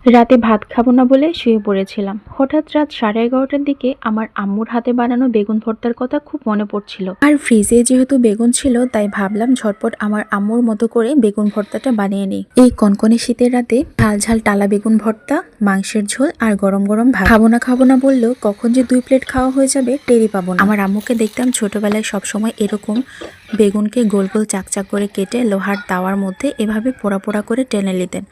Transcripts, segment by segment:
রাতে ভাত খাবো না বলে শুয়ে পড়েছিলাম। হঠাৎ রাত 11:30টার দিকে আমার আম্মুর হাতে বানানো বেগুন ভর্তার কথা খুব মনে পড়ছিল। আর ফ্রিজে যেহেতু বেগুন ছিল তাই ভাবলাম ঝটপট আমার আম্মুর মতো করে বেগুন ভর্তাটা বানিয়ে নিই। এই কনকনে শীতের রাতে ঝাল ঝাল টালা বেগুন ভর্তা, মাংসের ঝোল আর গরম গরম ভাত। খাবো না বললেও কখন যে 2 প্লেট খাওয়া হয়ে যাবে টেরই পাবো না। আমার আম্মুকে দেখতাম ছোটবেলায় সবসময় এরকম বেগুনকে গোল গোল চাকচাক করে কেটে লোহার তাওয়ার মধ্যে এভাবে পোড়া পোড়া করে টেনে নিতেন,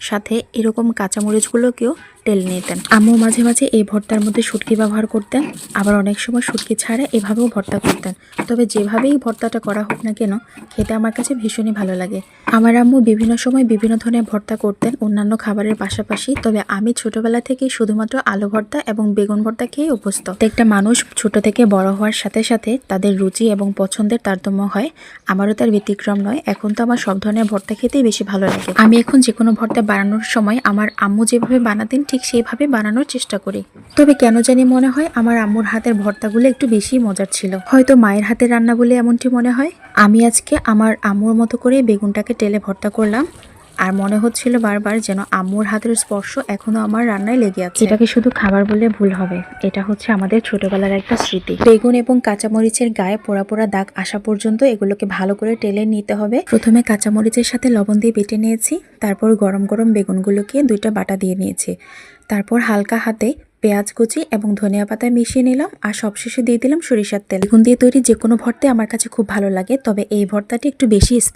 সাথে এরকম কাঁচামরিচগুলোকেও টেলে নিতেন। আম্মু মাঝে মাঝে এই ভর্তার মধ্যে শুটকি ব্যবহার করতেন, আবার অনেক সময় শুটকি ছাড়া এভাবেও ভর্তা করতেন। তবে যেভাবেই ভর্তাটা করা হোক না কেন, খেতে আমার কাছে ভীষণই ভালো লাগে। আমার আম্মু বিভিন্ন সময় বিভিন্ন ধরনের ভর্তা করতেন অন্যান্য খাবারের পাশাপাশি। তবে আমি ছোটবেলা থেকে শুধুমাত্র আলু ভর্তা এবং বেগুন ভর্তা খেয়ে অভ্যস্ত। প্রত্যেকটা মানুষ ছোট থেকে বড় হওয়ার সাথে সাথে তাদের রুচি এবং পছন্দের তারতম্য হয়। আমারও তার ব্যতিক্রম নয়। এখন তো আমার সব ধরনের ভর্তা খেতেই বেশি ভালো লাগে। আমি এখন যে কোনো ভর্তা বানানোর সময় আমার আম্মু যেভাবে বানাতেন ঠিক সেইভাবে বানানোর চেষ্টা করি। তবে কেন জানি মনে হয় আমার আম্মুর হাতের ভর্তাগুলো একটু বেশি মজার ছিল। হয়তো মায়ের হাতের রান্না বলে এমনটি মনে হয়। আমি আজকে আমার আম্মুর মতো করে বেগুনটাকে টেলে ভর্তা করলাম, আর মনে হচ্ছিল বারবার যেন আম্মুর হাতের স্পর্শ এখনো আমার রান্নায় লেগে আছে। এটাকে শুধু খাবার বললে ভুল হবে, এটা হচ্ছে আমাদের ছোটবেলার একটা স্মৃতি। বেগুন এবং কাঁচামরিচের গায়ে পোড়া পোড়া দাগ আসা পর্যন্ত এগুলোকে ভালো করে টেলে নিতে হবে। প্রথমে কাঁচামরিচের সাথে লবণ দিয়ে বেটে নিয়েছি, তারপর গরম গরম বেগুনগুলোকে 2টা বাটা দিয়ে নিয়েছি, তারপর হালকা হাতে পেঁয়াজ কুচি এবং ধনিয়া পাতা মিশিয়ে নিলাম, আর সবশেষে দিয়ে দিলাম সরিষার তেল। বেগুন দিয়ে তৈরি যে কোনো ভর্তা আমার কাছে খুব ভালো লাগে, তবে এই ভর্তাটি একটু বেশি স্পেশাল।